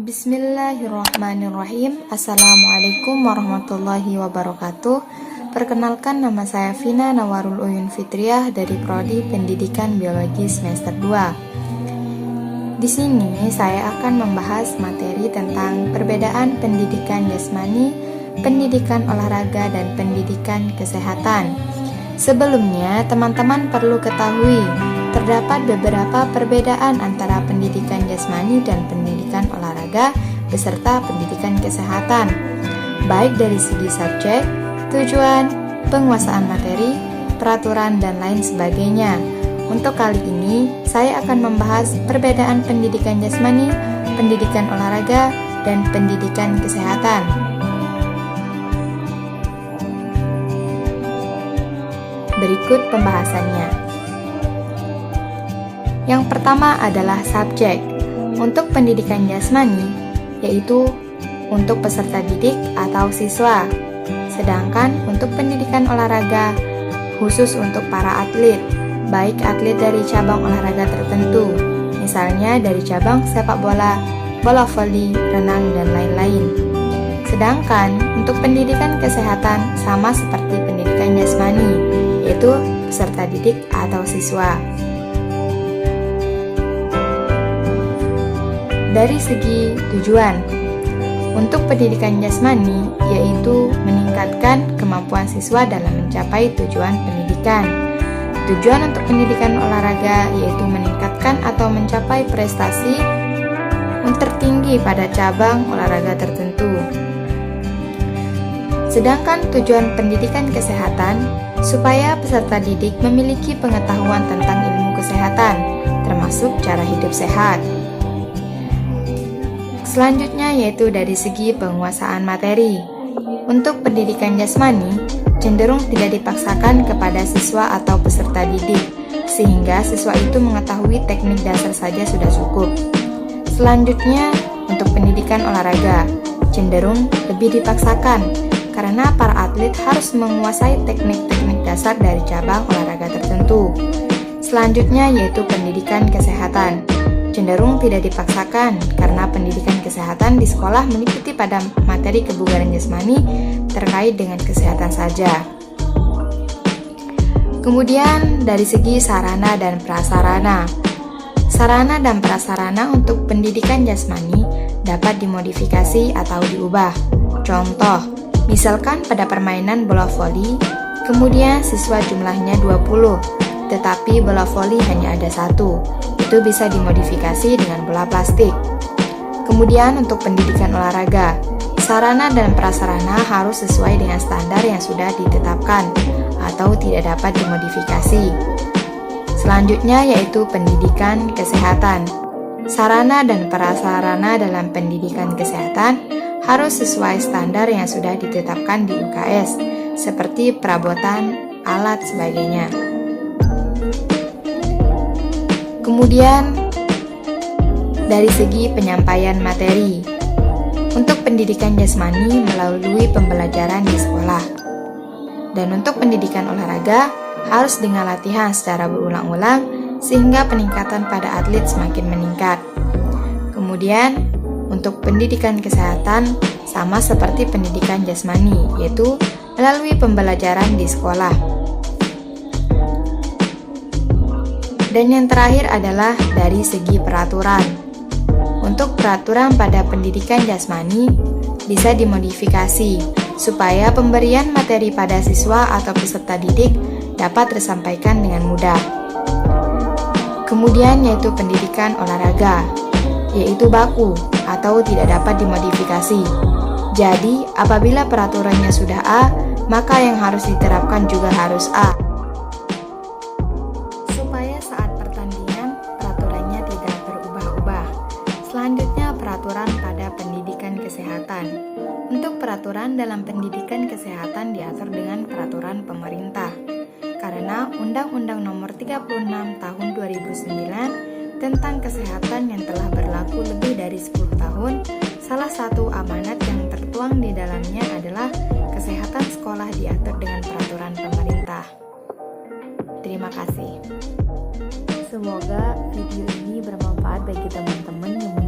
Bismillahirrahmanirrahim. Assalamualaikum warahmatullahi wabarakatuh. Perkenalkan, nama saya Vina Nawarul Uyun Fitriah dari Prodi Pendidikan Biologi semester 2. Di sini saya akan membahas materi tentang perbedaan pendidikan jasmani, pendidikan olahraga, dan pendidikan kesehatan. Sebelumnya, teman-teman perlu ketahui terdapat beberapa perbedaan antara pendidikan jasmani dan pendidikan olahraga beserta pendidikan kesehatan, baik dari segi subjek, tujuan, penguasaan materi, peraturan, dan lain sebagainya. Untuk kali ini, saya akan membahas perbedaan pendidikan jasmani, pendidikan olahraga, dan pendidikan kesehatan. Berikut pembahasannya. Yang pertama adalah subjek. Untuk pendidikan jasmani, yaitu untuk peserta didik atau siswa. Sedangkan untuk pendidikan olahraga, khusus untuk para atlet, baik atlet dari cabang olahraga tertentu, misalnya dari cabang sepak bola, bola voli, renang, dan lain-lain. Sedangkan untuk pendidikan kesehatan sama seperti pendidikan jasmani, yaitu peserta didik atau siswa. Dari segi tujuan, untuk pendidikan jasmani yaitu meningkatkan kemampuan siswa dalam mencapai tujuan pendidikan. Tujuan untuk pendidikan olahraga yaitu meningkatkan atau mencapai prestasi tertinggi pada cabang olahraga tertentu. Sedangkan tujuan pendidikan kesehatan supaya peserta didik memiliki pengetahuan tentang ilmu kesehatan, termasuk cara hidup sehat. Selanjutnya yaitu dari segi penguasaan materi. Untuk pendidikan jasmani, cenderung tidak dipaksakan kepada siswa atau peserta didik, sehingga siswa itu mengetahui teknik dasar saja sudah cukup. Selanjutnya, untuk pendidikan olahraga, cenderung lebih dipaksakan, karena para atlet harus menguasai teknik-teknik dasar dari cabang olahraga tertentu. Selanjutnya yaitu pendidikan kesehatan. Cenderung tidak dipaksakan karena pendidikan kesehatan di sekolah meliputi pada materi kebugaran jasmani terkait dengan kesehatan saja. Kemudian dari segi sarana dan prasarana. Sarana dan prasarana untuk pendidikan jasmani dapat dimodifikasi atau diubah. Contoh, misalkan pada permainan bola voli, kemudian siswa jumlahnya 20, tetapi bola voli hanya ada 1. Itu bisa dimodifikasi dengan bola plastik. Kemudian untuk pendidikan olahraga, sarana dan prasarana harus sesuai dengan standar yang sudah ditetapkan atau tidak dapat dimodifikasi. Selanjutnya yaitu pendidikan kesehatan. Sarana dan prasarana dalam pendidikan kesehatan harus sesuai standar yang sudah ditetapkan di UKS, seperti perabotan, alat, sebagainya. Kemudian, dari segi penyampaian materi, untuk pendidikan jasmani melalui pembelajaran di sekolah. Dan untuk pendidikan olahraga, harus dengan latihan secara berulang-ulang, sehingga peningkatan pada atlet semakin meningkat. Kemudian, untuk pendidikan kesehatan, sama seperti pendidikan jasmani, yaitu melalui pembelajaran di sekolah. Dan yang terakhir adalah dari segi peraturan. Untuk peraturan pada pendidikan jasmani bisa dimodifikasi supaya pemberian materi pada siswa atau peserta didik dapat tersampaikan dengan mudah. Kemudian yaitu pendidikan olahraga, yaitu baku atau tidak dapat dimodifikasi. Jadi, apabila peraturannya sudah A, maka yang harus diterapkan juga harus A. Selanjutnya, peraturan pada pendidikan kesehatan. Untuk peraturan dalam pendidikan kesehatan diatur dengan peraturan pemerintah. Karena Undang-Undang Nomor 36 Tahun 2009 tentang kesehatan yang telah berlaku lebih dari 10 tahun, salah satu amanat yang tertuang di dalamnya adalah kesehatan sekolah diatur dengan peraturan pemerintah. Terima kasih. Semoga video ini bermanfaat bagi teman-teman yang